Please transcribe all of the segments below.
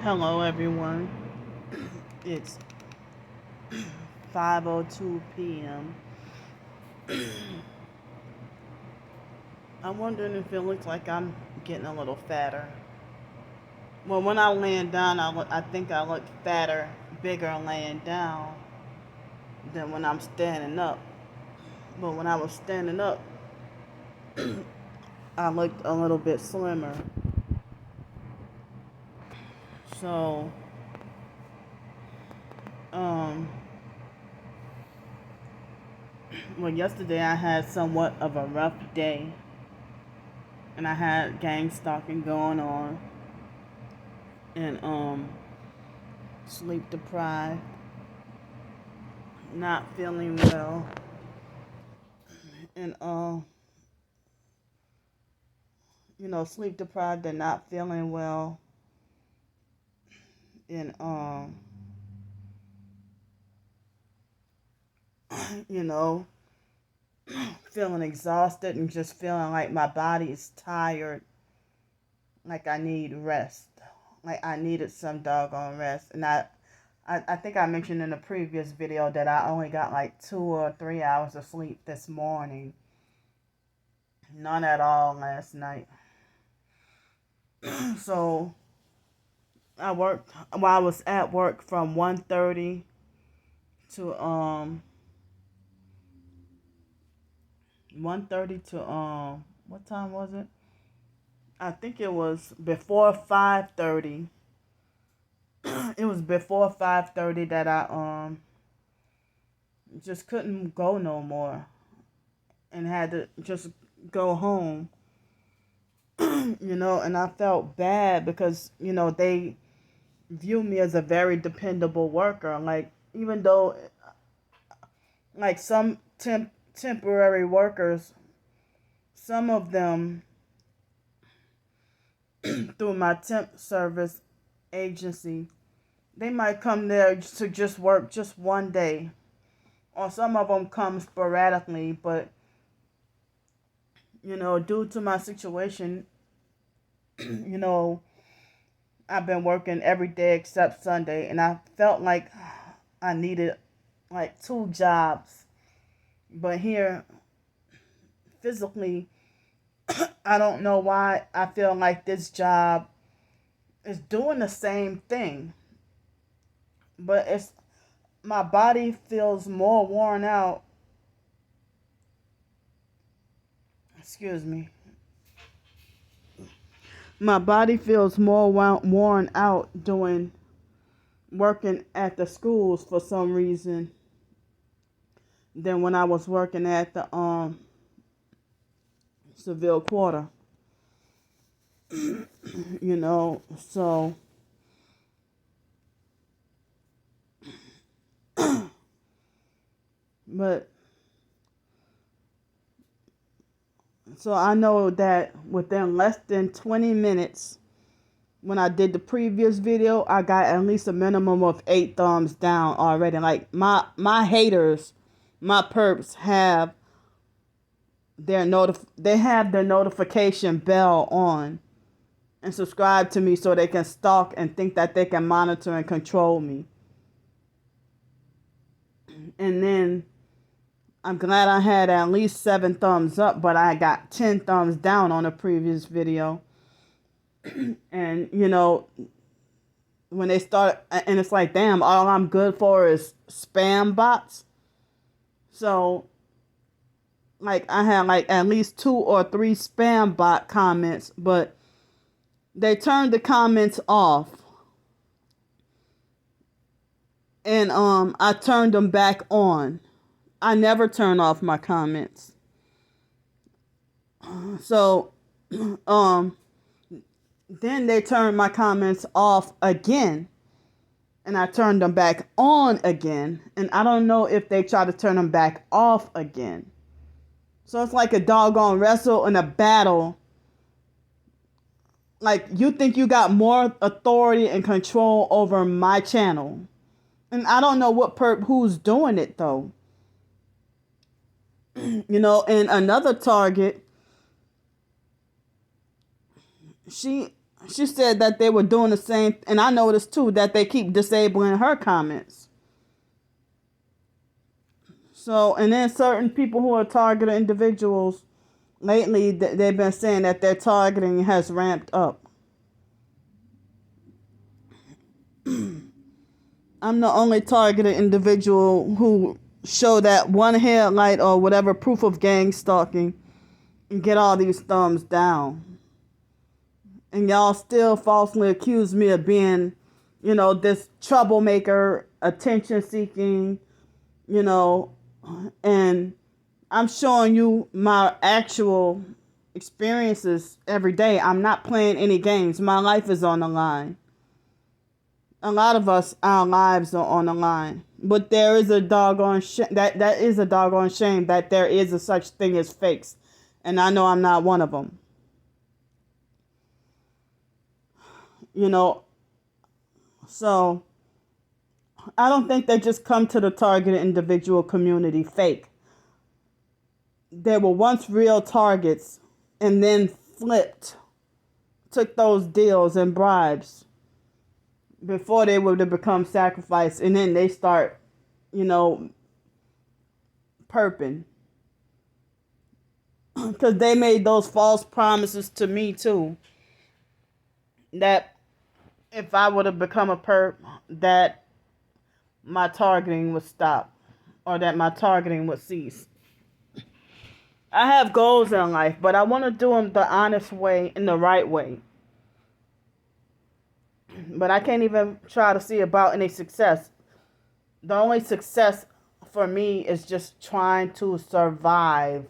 Hello, everyone. It's 5:02 p.m. I'm wondering if it looks like I'm getting a little fatter. Well, when I laying down, I think I look fatter, bigger laying down than when I'm standing up. But when I was standing up, I looked a little bit slimmer. So, um, well, yesterday I had somewhat of a rough day, and I had gang stalking going on, and sleep deprived, not feeling well, and sleep deprived and not feeling well, and you know, feeling exhausted and just feeling like my body is tired, like I need rest, like I needed some doggone rest, and I think I mentioned in the previous video that I only got like 2 or 3 hours of sleep this morning. None at all last night. So I worked while I was at work from 1:30 to 1:30 to what time was it? I think it was before 5:30. It was before 5:30 that I just couldn't go no more and had to just go home. And I felt bad because, they view me as a very dependable worker. Like, even though, like, some temporary workers, some of them through my temp service agency, they might come there to just work just one day, or some of them come sporadically. But due to my situation, you know I've been working every day except Sunday, and I felt like I needed like two jobs. But here, physically, I don't know why I feel like this job is doing the same thing, but it's my body feels more worn out. Excuse me. My body feels more worn out doing working at the schools for some reason than when I was working at the Seville Quarter. So but so I know that within less than 20 minutes, when I did the previous video, I got at least a minimum of 8 thumbs down already. Like my haters, my perps have they have their notification bell on and subscribe to me so they can stalk and think that they can monitor and control me. And then I'm glad I had at least 7 thumbs up, but I got 10 thumbs down on the previous video. And when they start, and it's like, damn, all I'm good for is spam bots. So like I had like at least 2 or 3 spam bot comments, but they turned the comments off. And I turned them back on. I never turn off my comments. So then they turned my comments off again, and I turned them back on again, and I don't know if they try to turn them back off again. So it's like a doggone wrestle and a battle. Like, you think you got more authority and control over my channel. And I don't know what who's doing it though. And another target, she she said that they were doing the same, and I noticed too that they keep disabling her comments. So, and then certain people who are targeted individuals lately, they've been saying that their targeting has ramped up. I'm the only targeted individual who show that one headlight or whatever proof of gang stalking and get all these thumbs down. And y'all still falsely accuse me of being, this troublemaker, attention seeking, and I'm showing you my actual experiences every day. I'm not playing any games. My life is on the line. A lot of us, our lives are on the line. But there is a doggone that is a doggone shame that there is a such thing as fakes. And I know I'm not one of them. So I don't think they just come to the targeted individual community fake. They were once real targets and then flipped, took those deals and bribes before they would have become sacrificed, and then they start, perping. Because they made those false promises to me too, that if I would have become a perp, that my targeting would stop, or that my targeting would cease. I have goals in life, but I want to do them the honest way and the right way. But I can't even try to see about any success. The only success for me is just trying to survive.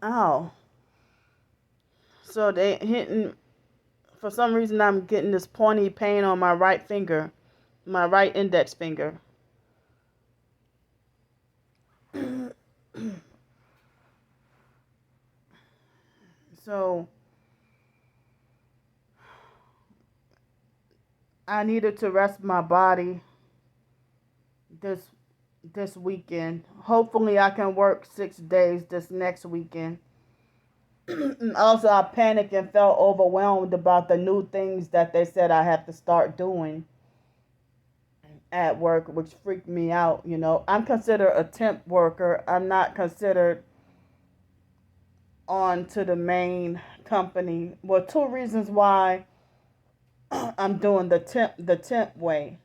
Ow. So they hitting, for some reason I'm getting this pointy pain on my right finger, my right index finger. So I needed to rest my body this weekend. Hopefully I can work 6 days this next weekend. Also, I panicked and felt overwhelmed about the new things that they said I have to start doing at work, which freaked me out. I'm considered a temp worker. I'm not considered on to the main company. Well, 2 reasons why I'm doing the temp way.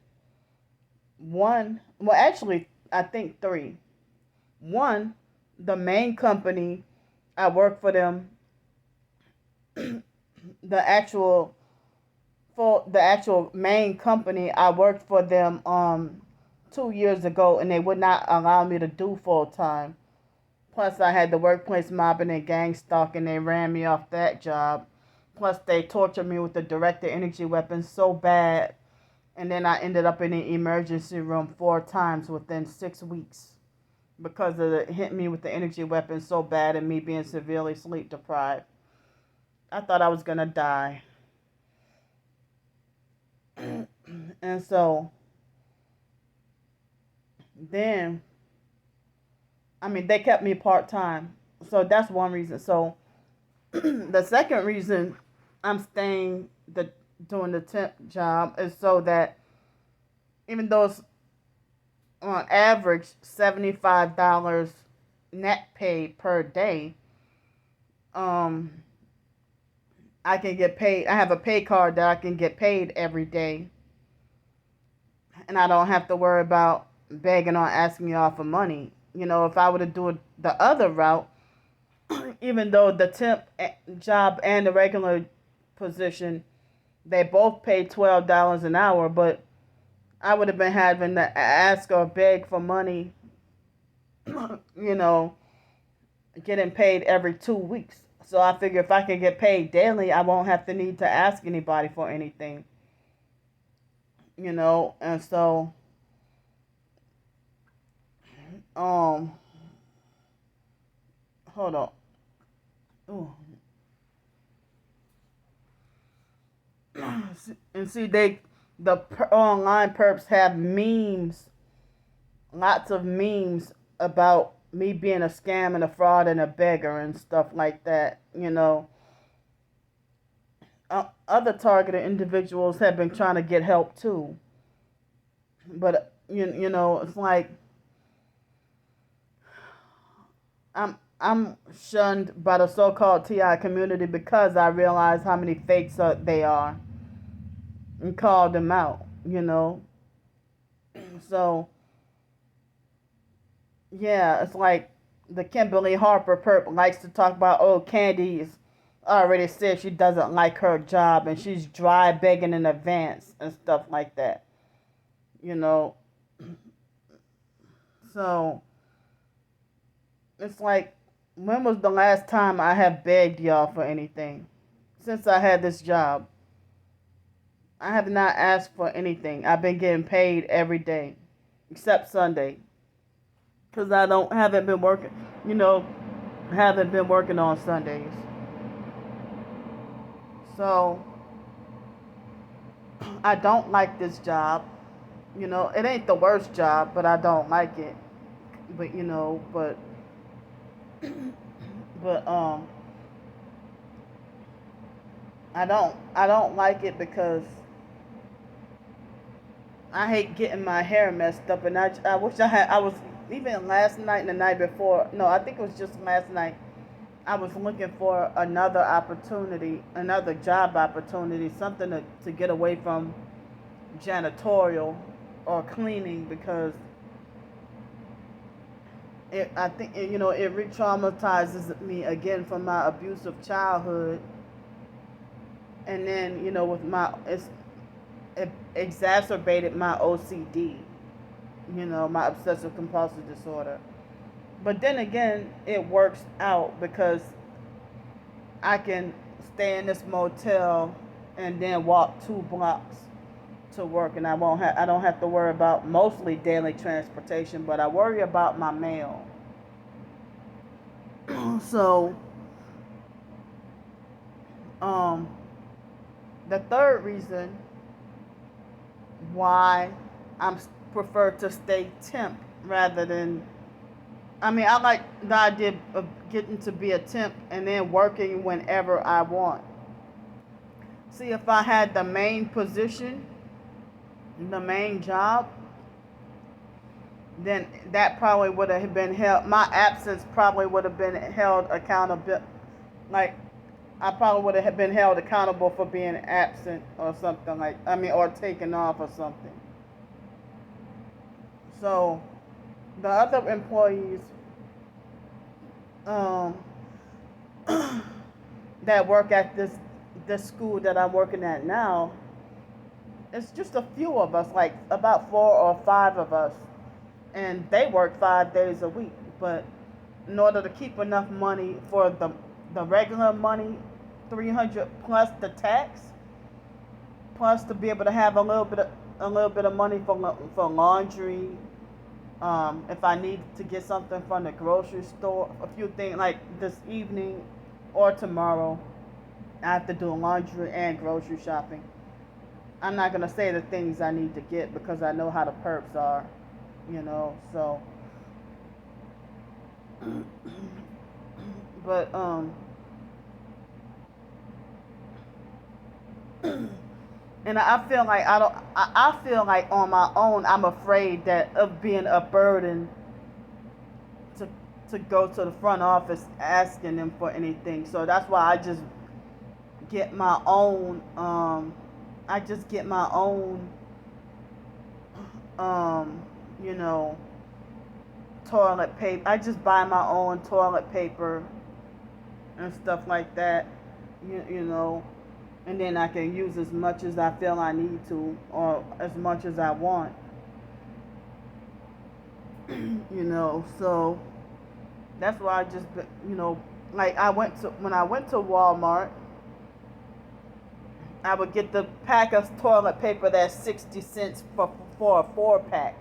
One, well, actually, I think 3. One, the main company, I work for them. The actual main company, I worked for them 2 years ago, and they would not allow me to do full time. Plus, I had the workplace mobbing and gang stalking. They ran me off that job. Plus, they tortured me with the directed energy weapon so bad. And then I ended up in the emergency room 4 times within 6 weeks. Because of it hit me with the energy weapon so bad and me being severely sleep deprived. I thought I was going to die. And so, then, they kept me part-time. So that's one reason. So the second reason I'm staying doing the temp job is so that even though it's on average $75 net pay per day, I can get paid. I have a pay card that I can get paid every day. And I don't have to worry about begging or asking y'all for money. If I were to do the other route, even though the temp job and the regular position, they both pay $12 an hour, but I would have been having to ask or beg for money, getting paid every 2 weeks. So I figure if I can get paid daily, I won't have to need to ask anybody for anything. And so, hold on. Ooh. And see, the online perps have memes, lots of memes about me being a scam and a fraud and a beggar and stuff like that, other targeted individuals have been trying to get help too. But you know, it's like I'm shunned by the so-called TI community because I realize how many fakes they are and call them out. You know, so yeah, it's like the Kimberly Harper perp likes to talk about. Oh, Candy's already said she doesn't like her job and she's dry begging in advance and stuff like that. You know, so it's like, when was the last time I have begged y'all for anything? Since I had this job, I have not asked for anything. I've been getting paid every day, except Sunday, because I don't haven't been working. You know, haven't been working on Sundays. So I don't like this job. You know, it ain't the worst job, but I don't like it. But you know, but I don't like it because I hate getting my hair messed up, and I wish I was, even last night and the night before. No, I think it was just last night. I was looking for another opportunity, another job opportunity, something to get away from janitorial or cleaning, because I think you know, it re-traumatizes me again from my abusive childhood, and then you know, with it exacerbated my OCD, you know, my obsessive compulsive disorder. But then again, it works out because I can stay in this motel and then walk 2 blocks to work, and I don't have to worry about mostly daily transportation, but I worry about my mail. So, um, the third reason why I prefer to stay temp rather than, I mean, I like the idea of getting to be a temp and then working whenever I want. See, if I had the main position, the main job, then that probably would have been held, my absence probably would have been held accountable. Like, I probably would have been held accountable for being absent or something, like, I mean, or taken off or something. So, the other employees um, that work at this school that I'm working at now, it's just a few of us, like about 4 or 5 of us, and they work 5 days a week. But in order to keep enough money for the regular money, 300 plus the tax, plus to be able to have a little bit of money for laundry. If I need to get something from the grocery store, a few things like this evening or tomorrow, I have to do laundry and grocery shopping. I'm not gonna say the things I need to get because I know how the perps are, you know. So, but and I feel like I don't. I feel like on my own, I'm afraid that of being a burden to to go to the front office asking them for anything. So that's why get my own. I just get my own. Um, you know, toilet paper. I just buy my own toilet paper and stuff like that. You know, and then I can use as much as I feel I need to, or as much as I want. You know, so that's why I just, you know, like when I went to Walmart, I would get the pack of toilet paper that's 60 cents for a 4 pack.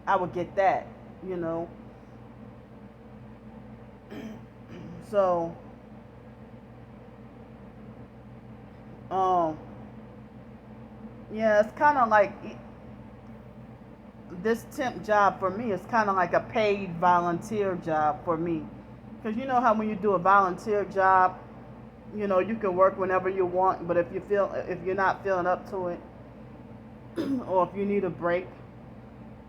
I would get that, you know. So, um, yeah, it's kind of like this temp job for me is kind of like a paid volunteer job for me. Because you know how when you do a volunteer job, You can work whenever you want, but if you're not feeling up to it, or if you need a break,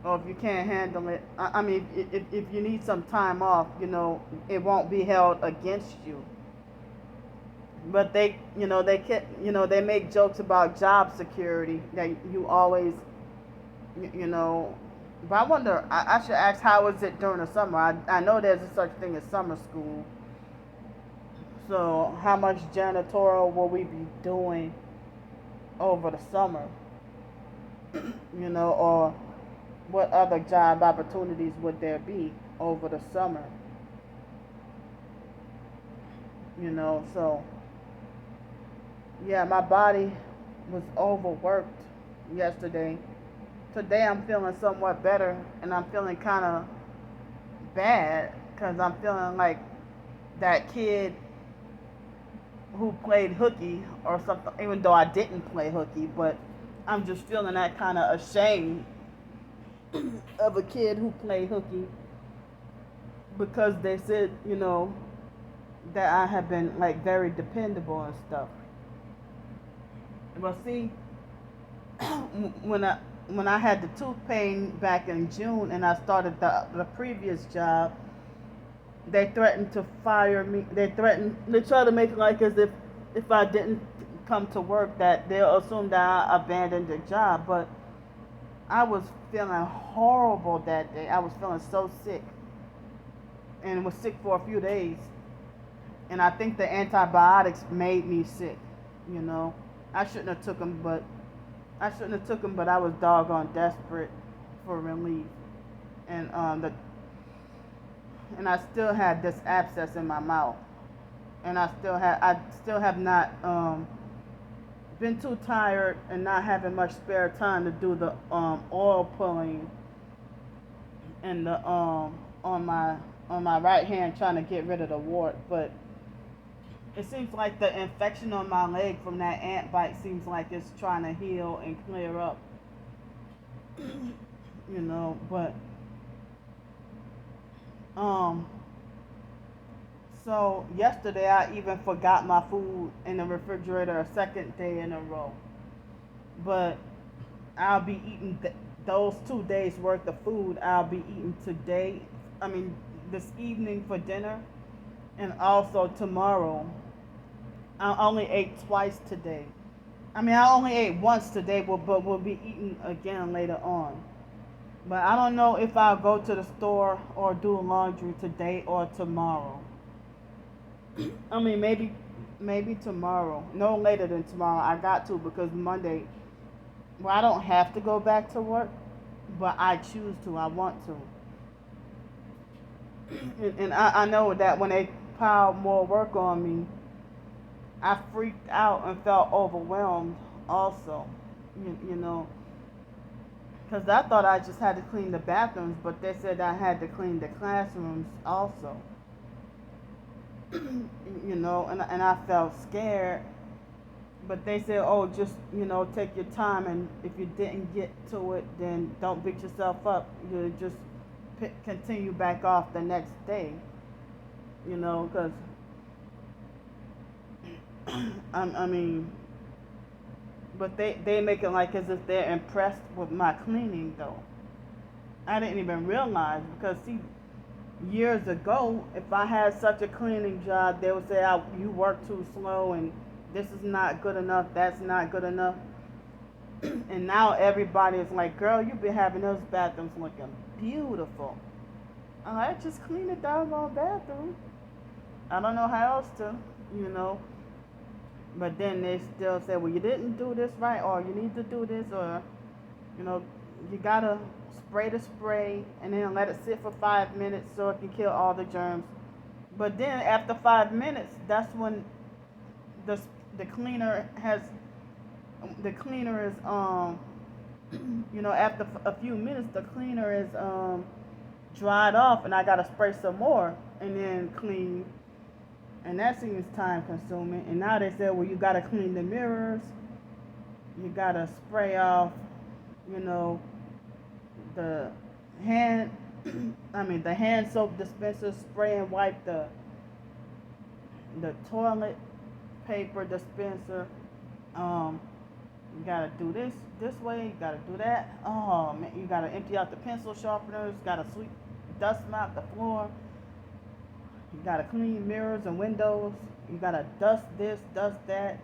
or if you can't handle it, I mean, if you need some time off, it won't be held against you. But they make jokes about job security that you always, you know. But I wonder, I should ask, how is it during the summer? I know there's a such thing as summer school. So how much janitorial will we be doing over the summer? Or what other job opportunities would there be over the summer? So yeah, my body was overworked yesterday. Today I'm feeling somewhat better, and I'm feeling kind of bad because I'm feeling like that kid who played hooky or something, even though I didn't play hooky, but I'm just feeling that kind of ashamed of a kid who played hooky because they said, that I have been like very dependable and stuff. Well, see, when I had the tooth pain back in June and I started the previous job, they threatened to fire me. They tried to make it like as if I didn't come to work, that they'll assume that I abandoned the job. But I was feeling horrible that day. I was feeling so sick, and was sick for a few days. And I think the antibiotics made me sick. I shouldn't have took them, but I was doggone desperate for relief. And I still had this abscess in my mouth, and I still have not been too tired and not having much spare time to do the oil pulling and the on my right hand, trying to get rid of the wart. But it seems like the infection on my leg from that ant bite seems like it's trying to heal and clear up. But so yesterday I even forgot my food in the refrigerator a second day in a row. But I'll be eating those 2 days worth of food. I'll be eating today. I mean, this evening for dinner, and also tomorrow. I only ate twice today. I mean, I only ate once today, but we'll be eating again later on. But I don't know if I'll go to the store or do laundry today or tomorrow. I mean, maybe tomorrow. No later than tomorrow. I got to, because Monday, well, I don't have to go back to work, but I choose to. I want to. And I know that when they piled more work on me, I freaked out and felt overwhelmed also. Because I thought I just had to clean the bathrooms, but they said I had to clean the classrooms also. And I felt scared. But they said, oh, just, take your time, and if you didn't get to it, then don't beat yourself up. You just continue back off the next day. Because, I mean, but they make it like as if they're impressed with my cleaning, though. I didn't even realize, because, see, years ago, if I had such a cleaning job, they would say, you work too slow, and this is not good enough, that's not good enough. And now everybody is like, girl, you be having those bathrooms looking beautiful. I'm like, just clean the doggone bathroom. I don't know how else to, But then they still say, well, you didn't do this right, or you need to do this, or, you gotta spray the spray and then let it sit for 5 minutes so it can kill all the germs. But then after 5 minutes, that's when the cleaner is after a few minutes, the cleaner is dried off, and I gotta spray some more and then clean. And that seems time consuming. And now they said, well, you gotta clean the mirrors, you gotta spray off, the hand the hand soap dispenser, spray and wipe the toilet. paper dispenser. Um, you gotta do this way. You gotta do that. Oh man, you gotta empty out the pencil sharpeners. Gotta sweep, dust mop the floor. You gotta clean mirrors and windows. You gotta dust this, dust that.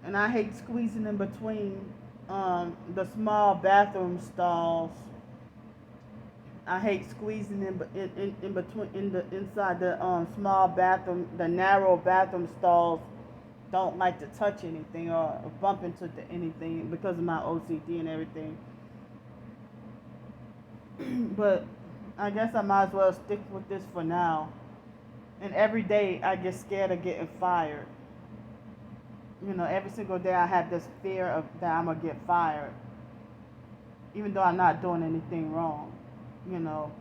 And I hate squeezing in between the small bathroom stalls. I hate squeezing in between in the inside the small bathroom, the narrow bathroom stalls. Don't like to touch anything or bump into anything because of my OCD and everything. But I guess I might as well stick with this for now. And every day I get scared of getting fired. Every single day I have this fear of that I'm gonna get fired, even though I'm not doing anything wrong. You know,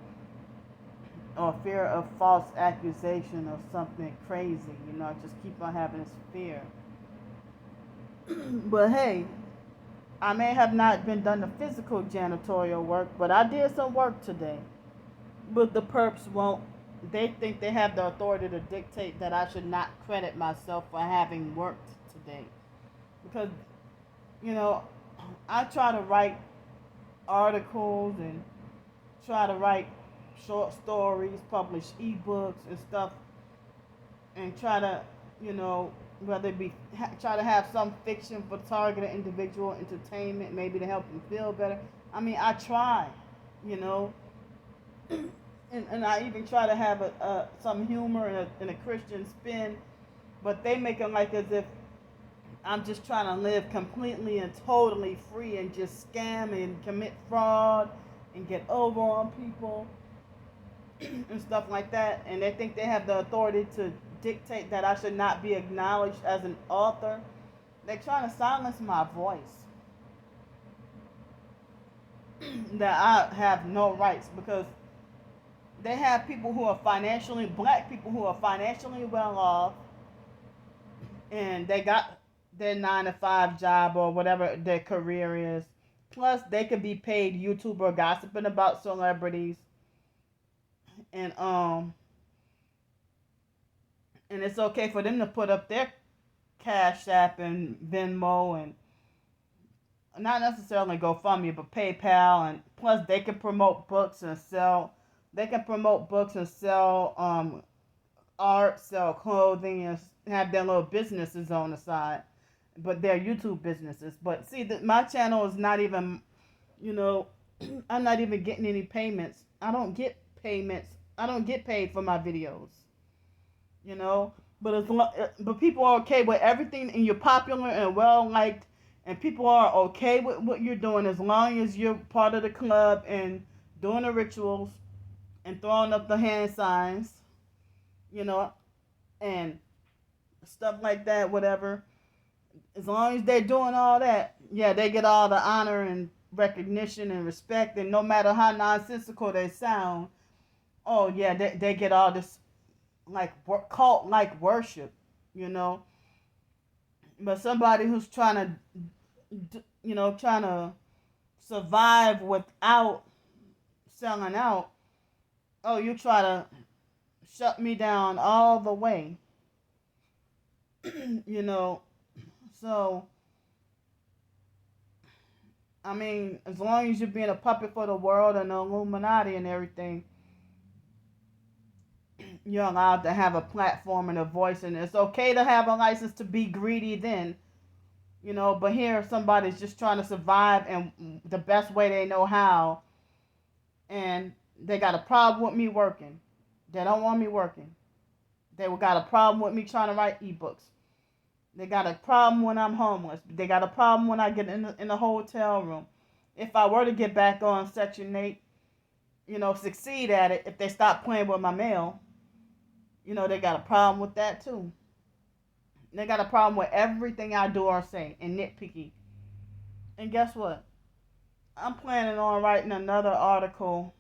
or fear of false accusation or something crazy. I just keep on having this fear. But hey, I may have not been done the physical janitorial work, but I did some work today. But the perps won't. They think they have the authority to dictate that I should not credit myself for having worked today. Because, you know, I try to write articles and try to write short stories, publish ebooks and stuff, and try to, whether it be try to have some fiction for targeted individual entertainment, maybe to help them feel better. I mean, I try, you know, and I even try to have some humor and a Christian spin, but they make it like as if I'm just trying to live completely and totally free and just scam and commit fraud and get over on people and stuff like that. And they think they have the authority to dictate that I should not be acknowledged as an author. They're trying to silence my voice. That I have no rights, because they have people who are black people who are financially well off, and they got their 9 to 5 job or whatever their career is. Plus, they could be paid YouTuber gossiping about celebrities, and it's okay for them to put up their Cash App and Venmo and not necessarily GoFundMe, but PayPal, and plus they can promote books and sell. They can promote books and sell art, sell clothing, and have their little businesses on the side. But they're YouTube businesses. But see, my channel is not even, I'm not even getting any payments. I don't get payments. I don't get paid for my videos. But people are okay with everything, and you're popular and well liked, and people are okay with what you're doing as long as you're part of the club and doing the rituals and throwing up the hand signs, and stuff like that, whatever. As long as they're doing all that, yeah, they get all the honor and recognition and respect, and no matter how nonsensical they sound, oh yeah, they get all this like cult like worship, But somebody who's trying to survive without selling out, oh, you try to shut me down all the way. So I mean, as long as you're being a puppet for the world and the Illuminati and everything, you're allowed to have a platform and a voice, and it's okay to have a license to be greedy then, but here somebody's just trying to survive and the best way they know how, and they got a problem with me working. They don't want me working. They got a problem with me trying to write ebooks. They got a problem when I'm homeless. They got a problem when I get in the hotel room. If I were to get back on Section 8, succeed at it, if they stop playing with my mail, they got a problem with that too. They got a problem with everything I do or say and nitpicky. And guess what? I'm planning on writing another article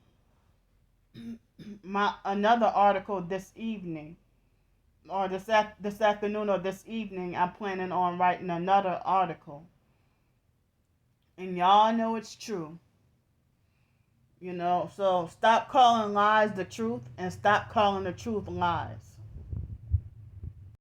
this evening, or this afternoon or this evening. I'm planning on writing another article, and y'all know it's true. So stop calling lies the truth and stop calling the truth lies.